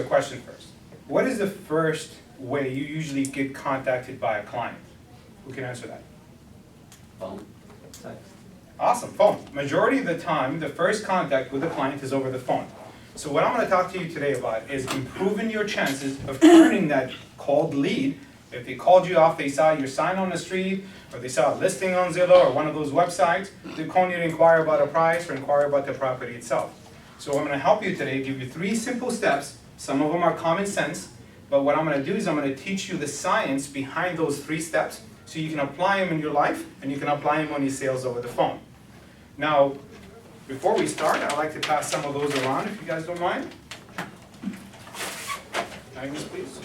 The question first. What is the first way you usually get contacted by a client? Who can answer that? Phone. Text. Awesome, phone. Majority of the time, the first contact with the client is over the phone. So what I'm going to talk to you today about is improving your chances of turning that cold lead. If they called you off, they saw your sign on the street, or they saw a listing on Zillow or one of those websites, they're calling you to inquire about a price or inquire about the property itself. So I'm going to help you today, give you 3 simple steps. Some of them are common sense, but what I'm going to do is I'm going to teach you the science behind those 3 steps so you can apply them in your life and you can apply them on your sales over the phone. Now, before we start, I'd like to pass some of those around if you guys don't mind. Agnes, please.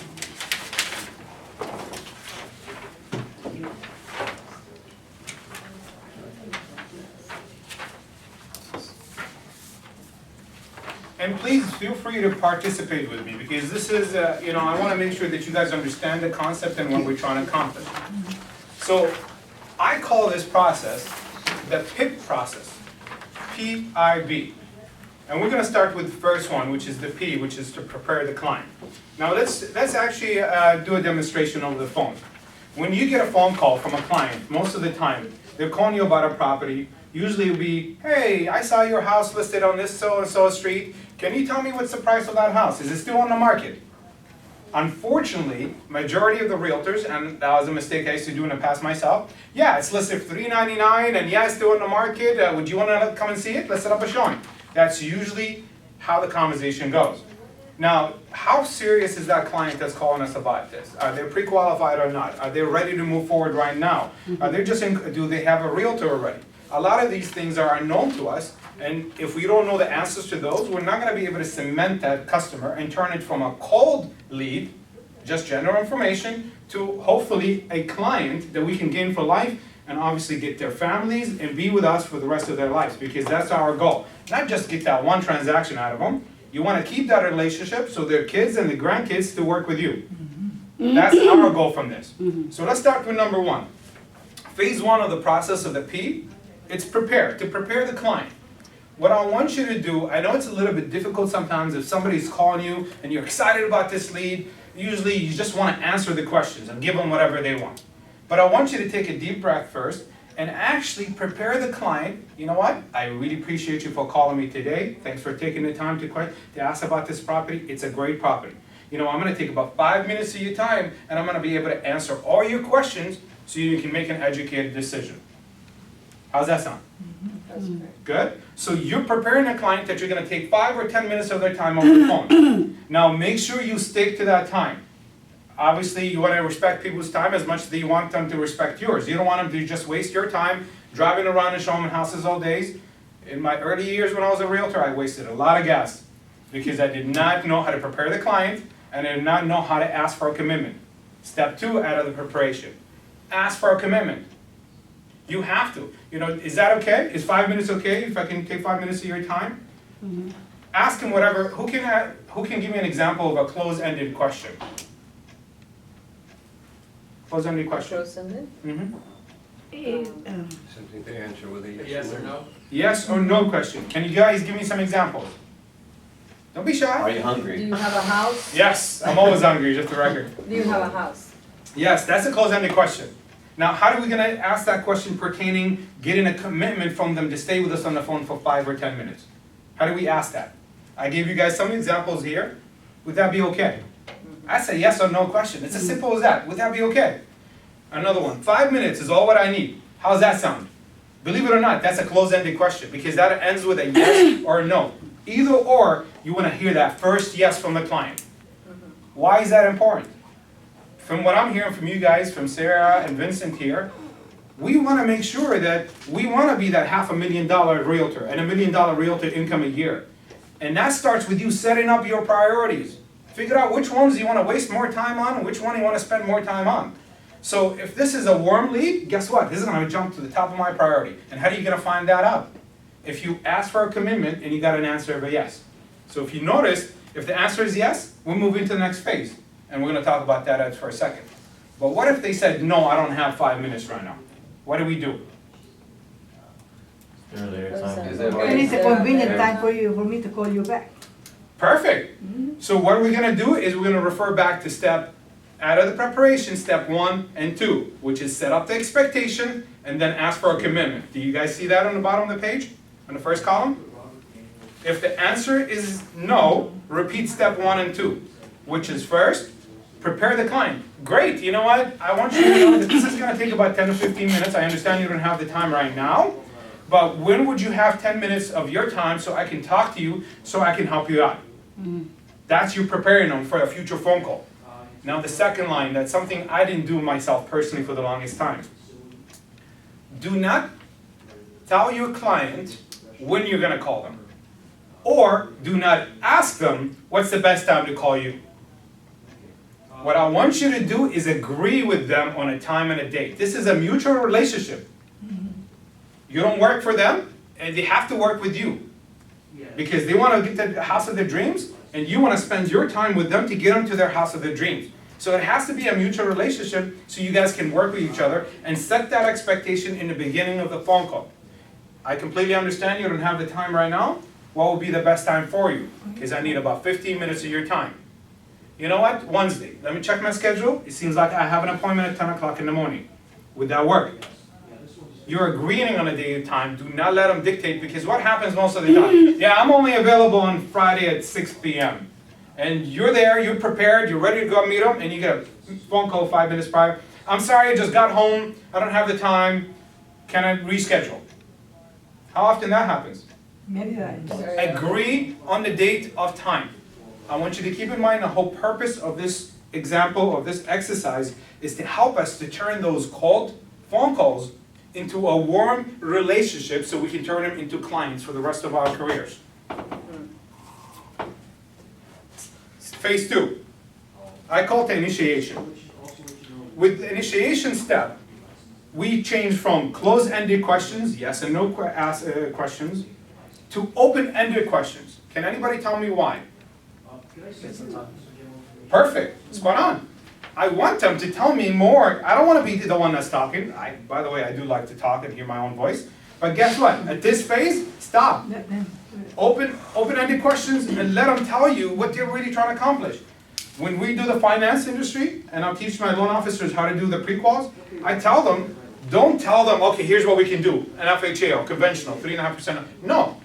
And please feel free to participate with me because this is, I want to make sure that you guys understand the concept and what we're trying to accomplish. So I call this process the PIP process, P-I-B. And we're going to start with the first one, which is the P, which is to prepare the client. Now let's actually do a demonstration over the phone. When you get a phone call from a client, most of the time, they're calling you about a property. Usually it'll be, hey, I saw your house listed on this so-and-so street. Can you tell me what's the price of that house? Is it still on the market? Unfortunately, majority of the realtors, and that was a mistake I used to do in the past myself, yeah, it's listed for $399, and yeah, it's still on the market. Would you want to come and see it? Let's set up a showing. That's usually how the conversation goes. Now, how serious is that client that's calling us about this? Are they pre-qualified or not? Are they ready to move forward right now? Are they do they have a realtor already? A lot of these things are unknown to us, and if we don't know the answers to those, we're not going to be able to cement that customer and turn it from a cold lead, just general information, to hopefully a client that we can gain for life and obviously get their families and be with us for the rest of their lives, because that's our goal. Not just get that one transaction out of them. You want to keep that relationship so their kids and the grandkids still work with you. That's our goal from this. So let's start with number 1. Phase 1 of the process of the P, it's prepare, to prepare the client. What I want you to do, I know it's a little bit difficult sometimes if somebody's calling you and you're excited about this lead, usually you just want to answer the questions and give them whatever they want. But I want you to take a deep breath first and actually prepare the client. You know what? I really appreciate you for calling me today. Thanks for taking the time to ask about this property. It's a great property. I'm going to take about 5 minutes of your time and I'm going to be able to answer all your questions so you can make an educated decision. How's that sound? That's great. Good? So you're preparing a client that you're going to take 5 or 10 minutes of their time over the phone. Now make sure you stick to that time. Obviously you want to respect people's time as much as you want them to respect yours. You don't want them to just waste your time driving around and showing them houses all days. In my early years when I was a realtor, I wasted a lot of gas because I did not know how to prepare the client and I did not know how to ask for a commitment. Step 2 out of the preparation. Ask for a commitment. You have to. Is that okay? Is 5 minutes okay if I can take 5 minutes of your time? Ask him whatever. Who can give me an example of a close-ended question? Close-ended question. Close-ended? Something to answer with a Yes or no? Yes or no question. Can you guys give me some examples? Don't be Are shy. you Do hungry? you have a house? Yes, I'm always hungry, just the record. Do you have a house? Yes, that's a close-ended question. Now, how are we going to ask that question pertaining getting a commitment from them to stay with us on the phone for 5 or 10 minutes? How do we ask that? I gave you guys some examples here. Would that be okay? That's a yes or no question. It's as simple as that. Would that be okay? Another one. 5 minutes is all what I need. How's that sound? Believe it or not, that's a close-ended question because that ends with a yes or a no. Either or, you want to hear that first yes from the client. Why is that important? From what I'm hearing from you guys, from Sarah and Vincent here, we want to make sure that we want to be that $500,000 realtor and $1 million realtor income a year. And that starts with you setting up your priorities. Figure out which ones you want to waste more time on and which one you want to spend more time on. So if this is a warm lead, guess what? This is going to jump to the top of my priority. And how are you going to find that out? If you ask for a commitment and you got an answer of a yes. So if you notice, if the answer is yes, we'll move into the next phase. And we're going to talk about that for a second. But what if they said, no, I don't have 5 minutes right now? What do we do? Earlier time. Is that Okay. And it's a convenient Yeah. time for me to call you back. Perfect. So what we're gonna do is we're gonna refer back to out of the preparation, step 1 and 2, which is set up the expectation and then ask for a commitment. Do you guys see that on the bottom of the page, on the first column? If the answer is no, repeat step 1 and 2, which is first, prepare the client. Great, you know what? I want you to know that this is gonna take about 10 to 15 minutes. I understand you don't have the time right now, but when would you have 10 minutes of your time so I can talk to you, so I can help you out? That's you preparing them for a future phone call. Now the second line, that's something I didn't do myself personally for the longest time. Do not tell your client when you're gonna call them. Or do not ask them what's the best time to call you. What I want you to do is agree with them on a time and a date. This is a mutual relationship. You don't work for them, and they have to work with you. Because they want to get the house of their dreams, and you want to spend your time with them to get them to their house of their dreams. So it has to be a mutual relationship so you guys can work with each other and set that expectation in the beginning of the phone call. I completely understand you don't have the time right now. What will be the best time for you? Because I need about 15 minutes of your time. You know what? Wednesday. Let me check my schedule. It seems like I have an appointment at 10 o'clock in the morning. Would that work? You're agreeing on a day and time. Do not let them dictate, because what happens most of the time? Yeah, I'm only available on Friday at 6 p.m. And you're there, you're prepared, you're ready to go meet them, and you get a phone call 5 minutes prior. I'm sorry, I just got home. I don't have the time. Can I reschedule? How often that happens? Many times. Agree on the date of time. I want you to keep in mind the whole purpose of this example, of this exercise, is to help us to turn those cold phone calls into a warm relationship so we can turn them into clients for the rest of our careers. Phase 2. I call it the initiation. With the initiation step, we change from closed-ended questions, yes and no questions, to open-ended questions. Can anybody tell me why? Perfect, spot on. I want them to tell me more. I don't want to be the one that's talking. By the way, I do like to talk and hear my own voice. But guess what? At this phase, stop. Open-ended questions, and let them tell you what they're really trying to accomplish. When we do the finance industry, and I'll teach my loan officers how to do the pre-quals, I tell them, don't tell them, okay, here's what we can do, an FHA or conventional, 3.5%. No.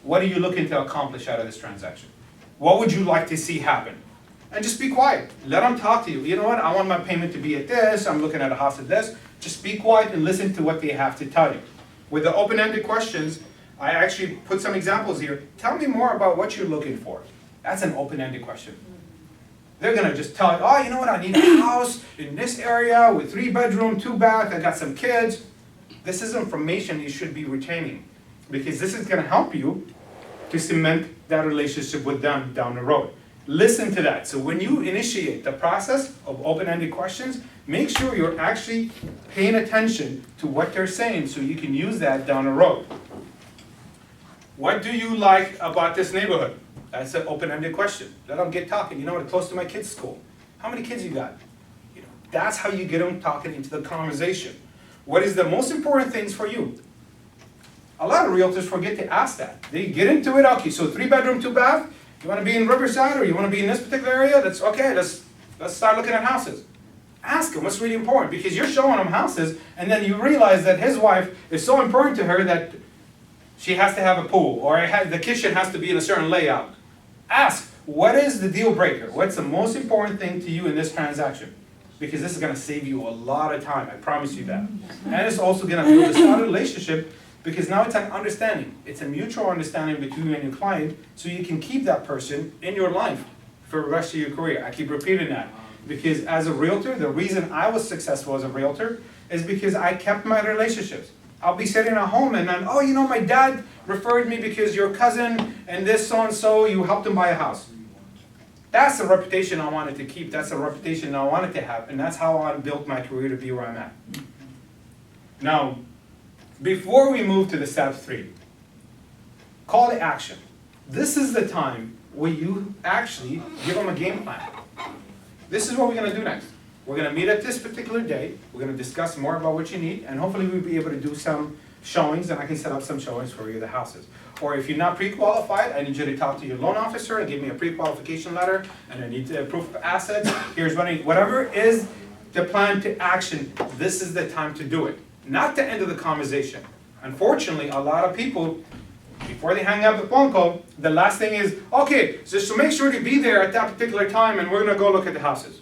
What are you looking to accomplish out of this transaction? What would you like to see happen? And just be quiet. Let them talk to you. You know what? I want my payment to be at this. I'm looking at a house at this. Just be quiet and listen to what they have to tell you. With the open-ended questions, I actually put some examples here. Tell me more about what you're looking for. That's an open-ended question. They're going to just tell you, oh, you know what? I need a house in this area with 3 bedroom, 2 bath. I got some kids. This is information you should be retaining, because this is going to help you to cement that relationship with them down the road. Listen to that. So when you initiate the process of open-ended questions, make sure you're actually paying attention to what they're saying so you can use that down the road. What do you like about this neighborhood? That's an open-ended question. Let them get talking. You know what? Close to my kids' school. How many kids you got? You know, that's how you get them talking into the conversation. What is the most important things for you? A lot of realtors forget to ask that. They get into it. Okay, so 3 bedroom, 2 bath. You want to be in Riverside, or you want to be in this particular area? That's okay. Let's start looking at houses. Ask them what's really important, because you're showing them houses, and then you realize that his wife is so important to her that she has to have a pool, or the kitchen has to be in a certain layout. Ask, what is the deal breaker? What's the most important thing to you in this transaction? Because this is going to save you a lot of time. I promise you that. And it's also going to build a solid relationship, because now it's an understanding. It's a mutual understanding between you and your client, so you can keep that person in your life for the rest of your career. I keep repeating that, because as a realtor, the reason I was successful as a realtor is because I kept my relationships. I'll be sitting at home and then, oh, you know, my dad referred me because your cousin and this so-and-so, you helped him buy a house. That's the reputation I wanted to keep. That's the reputation I wanted to have. And that's how I built my career to be where I'm at. Now, before we move to the step 3, call to action. This is the time where you actually give them a game plan. This is what we're going to do next. We're going to meet at this particular day. We're going to discuss more about what you need, and hopefully we'll be able to do some showings, then I can set up some showings for you of the houses. Or if you're not pre-qualified, I need you to talk to your loan officer and give me a pre-qualification letter, and I need proof of assets. Here's whatever is the plan to action, this is the time to do it, not the end of the conversation. Unfortunately, a lot of people, before they hang up the phone call, the last thing is, okay, so make sure to be there at that particular time and we're gonna go look at the houses.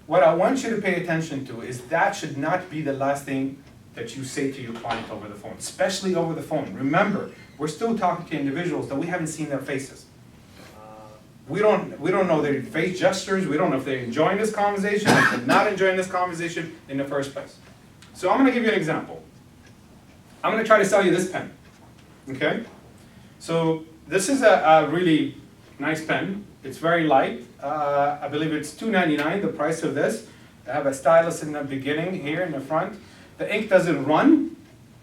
What I want you to pay attention to is that should not be the last thing that you say to your client over the phone, especially over the phone. Remember, we're still talking to individuals that we haven't seen their faces. We don't know their face gestures, we don't know if they're enjoying this conversation, if they're not enjoying this conversation in the first place. So I'm gonna give you an example. I'm gonna try to sell you this pen, okay? So this is a really nice pen. It's very light. I believe it's $2.99, the price of this. I have a stylus in the beginning here in the front. The ink doesn't run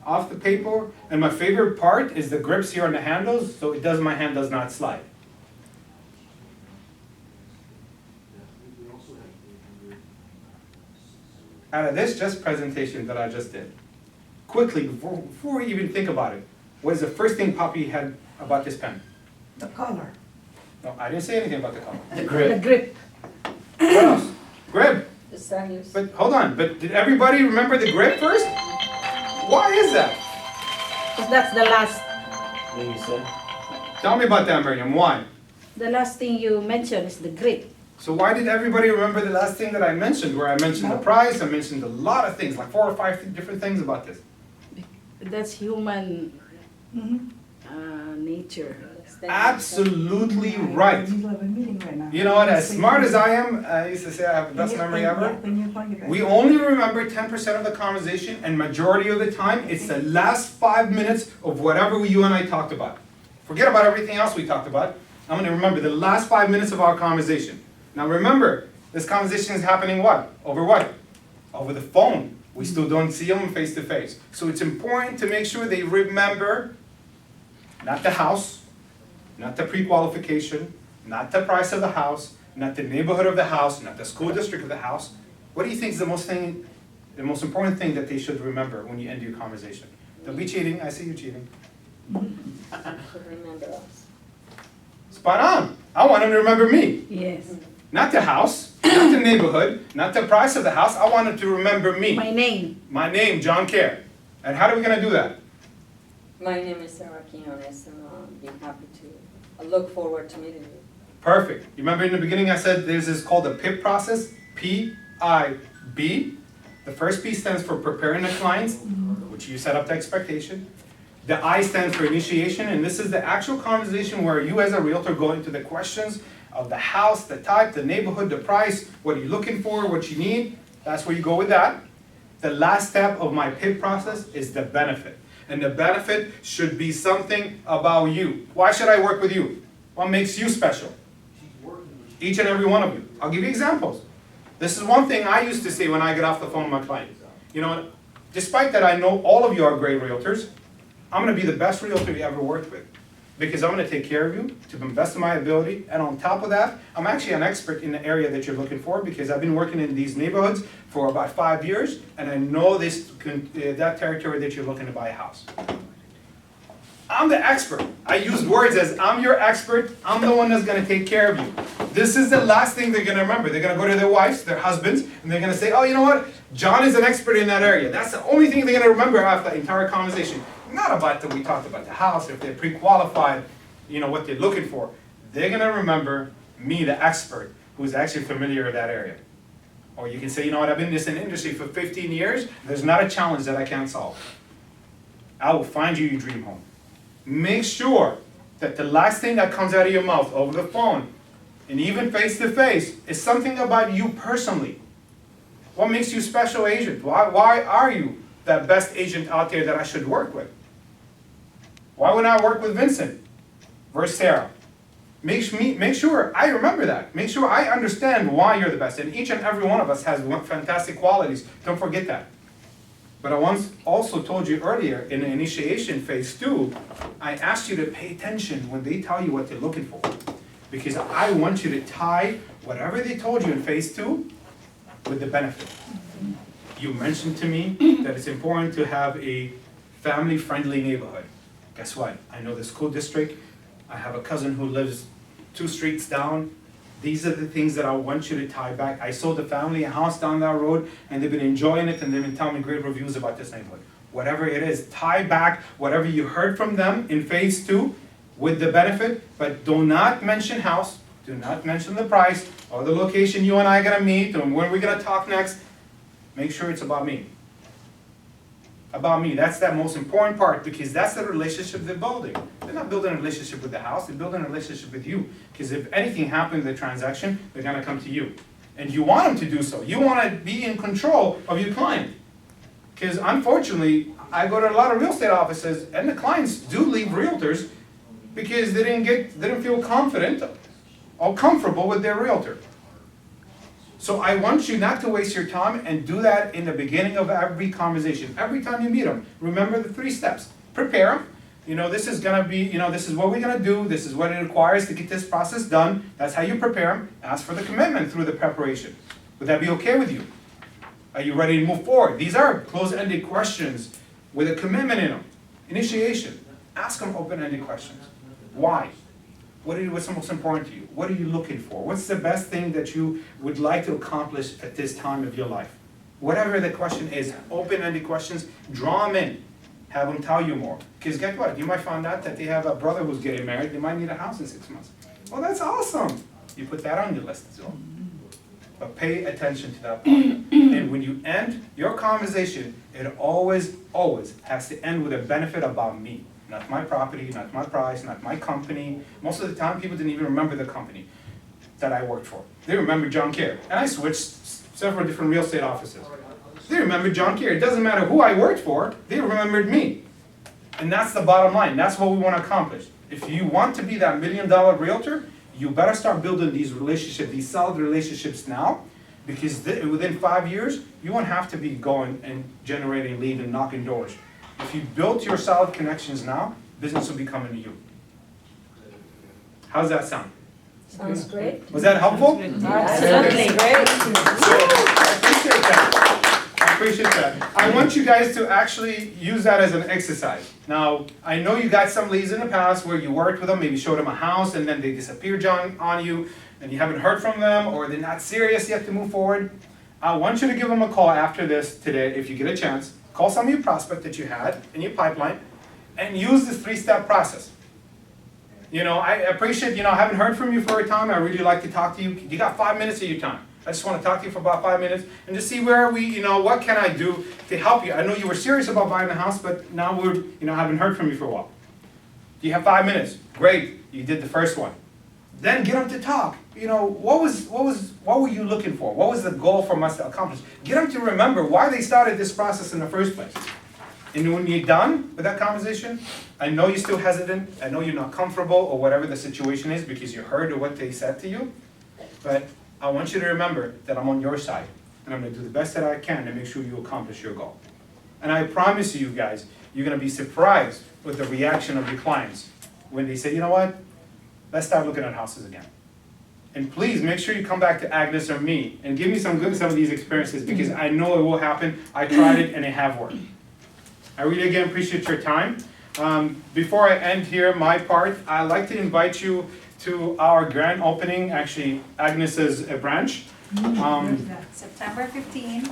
off the paper, and my favorite part is the grips here on the handles, so my hand does not slide. Out of this just presentation that I just did, quickly, before we even think about it, what is the first thing pop in your head about this pen? The color. No, I didn't say anything about the color. The grip. The grip. What else? Grip. The stylus. But hold on, but did everybody remember the grip first? Why is that? Because that's the last, What you said? Tell me about that, Miriam, why? the last thing you mentioned is the grip. So why did everybody remember the last thing that I mentioned, where I mentioned the No. price, I mentioned a lot of things, like 4 or 5 different things about this? That's human nature. Absolutely right. You know what, as smart as I am, I used to say I have the best memory ever. We only remember 10% of the conversation, and majority of the time, it's the last 5 minutes of whatever you and I talked about. Forget about everything else we talked about. I'm gonna remember the last 5 minutes of our conversation. Now remember, this conversation is happening what? Over what? Over the phone. We still don't see them face to face. So it's important to make sure they remember not the house, not the pre-qualification, not the price of the house, not the neighborhood of the house, not the school district of the house. What do you think is the most important thing that they should remember when you end your conversation? Don't be cheating, I see you cheating. Should remember us. Spot on. I want them to remember me. Yes. Not the house, not the neighborhood, not the price of the house. I want them to remember me. My name. My name, John Kheir. And how are we gonna do that? My name is Sarah Quinones, and I'll be happy to, I look forward to meeting you. Perfect. You remember in the beginning I said there's this called the PIB process, P-I-B. The first P stands for preparing the clients, which you set up the expectation. The I stands for initiation, and this is the actual conversation where you as a realtor go into the questions of the house, the type, the neighborhood, the price, what are you looking for, what you need. That's where you go with that. The last step of my PIB process is the benefit. And the benefit should be something about you. Why should I work with you? What makes you special? Each and every one of you. I'll give you examples. This is one thing I used to say when I get off the phone with my clients. You know, despite that I know all of you are great realtors, I'm gonna be the best realtor you ever worked with. Because I'm gonna take care of you to the best of my ability, and on top of that, I'm actually an expert in the area that you're looking for because I've been working in these neighborhoods for about 5 years, and I know that territory that you're looking to buy a house. I'm the expert. I used words as, I'm your expert, I'm the one that's gonna take care of you. This is the last thing they're gonna remember. They're gonna go to their wives, their husbands, and they're gonna say, oh, you know what? John is an expert in that area. That's the only thing they're gonna remember after the entire conversation. Not about that we talked about the house, if they're pre-qualified, you know, what they're looking for. They're gonna remember me, the expert, who's actually familiar with that area. Or you can say, you know what, I've been in this industry for 15 years, there's not a challenge that I can't solve. I will find you your dream home. Make sure that the last thing that comes out of your mouth over the phone, and even face to face, is something about you personally. What makes you a special agent? Why are you the best agent out there that I should work with? Why would I work with Vincent versus Sarah? Make sure I remember that. Make sure I understand why you're the best. And each and every one of us has fantastic qualities. Don't forget that. But I once also told you earlier, in the initiation phase 2, I asked you to pay attention when they tell you what they're looking for. Because I want you to tie whatever they told you in phase 2 with the benefit. You mentioned to me that it's important to have a family-friendly neighborhood. Guess what? I know the school district. I have a cousin who lives 2 streets down. These are the things that I want you to tie back. I sold the family a house down that road, and they've been enjoying it, and they've been telling me great reviews about this neighborhood. Whatever it is, tie back whatever you heard from them in phase 2 with the benefit, but do not mention house, do not mention the price, or the location you and I are gonna meet, and when we're gonna talk next. Make sure it's about me. About me, that's that most important part, because that's the relationship they're building. They're not building a relationship with the house, they're building a relationship with you. Because if anything happens in the transaction, they're gonna come to you. And you want them to do so. You wanna be in control of your client. Because unfortunately, I go to a lot of real estate offices, and the clients do leave realtors because they didn't feel confident or comfortable with their realtor. So I want you not to waste your time, and do that in the beginning of every conversation. Every time you meet them, remember the 3 steps. Prepare them. You know, this is gonna be, you know, this is what we're gonna do, this is what it requires to get this process done. That's how you prepare them. Ask for the commitment through the preparation. Would that be okay with you? Are you ready to move forward? These are closed-ended questions with a commitment in them. Initiation. Ask them open-ended questions. Why? What's the most important to you? What are you looking for? What's the best thing that you would like to accomplish at this time of your life? Whatever the question is, open-ended questions, draw them in. Have them tell you more. Because guess what? You might find out that they have a brother who's getting married. They might need a house in 6 months. Well, that's awesome. You put that on your list as well. But pay attention to that part. And when you end your conversation, it always, always has to end with a benefit about me. Not my property, not my price, not my company. Most of the time, people didn't even remember the company that I worked for. They remember John Kheir. And I switched several different real estate offices. They remember John Kheir. It doesn't matter who I worked for, they remembered me. And that's the bottom line. That's what we want to accomplish. If you want to be that $1 million realtor, you better start building these relationships, these solid relationships now, because within 5 years, you won't have to be going and generating lead and knocking doors. If you built your solid connections now, business will be coming to you. How's that sound? Sounds great. Was that helpful? Absolutely great. So, I appreciate that. I appreciate that. I want you guys to actually use that as an exercise. Now, I know you got some leads in the past where you worked with them, maybe showed them a house, and then they disappeared on you, and you haven't heard from them, or they're not serious yet to move forward. I want you to give them a call after this today, if you get a chance. Call some of your prospects that you had in your pipeline, and use this 3-step process. You know, I appreciate, I haven't heard from you for a time. I really like to talk to you. You got 5 minutes of your time. I just want to talk to you for about 5 minutes and just see where we, what can I do to help you? I know you were serious about buying a house, but now we're, haven't heard from you for a while. You have 5 minutes. Great. You did the first one. Then get them to talk. What were you looking for? What was the goal for us to accomplish? Get them to remember why they started this process in the first place. And when you're done with that conversation, I know you're still hesitant, I know you're not comfortable or whatever the situation is because you heard what they said to you, but I want you to remember that I'm on your side and I'm going to do the best that I can to make sure you accomplish your goal. And I promise you guys, you're going to be surprised with the reaction of your clients when they say, you know what, let's start looking at houses again. And please make sure you come back to Agnes or me and give me some of these experiences because I know it will happen. I tried it and it have worked. I really again appreciate your time. Before I end here my part, I'd like to invite you to our grand opening, actually Agnes's branch. September 15.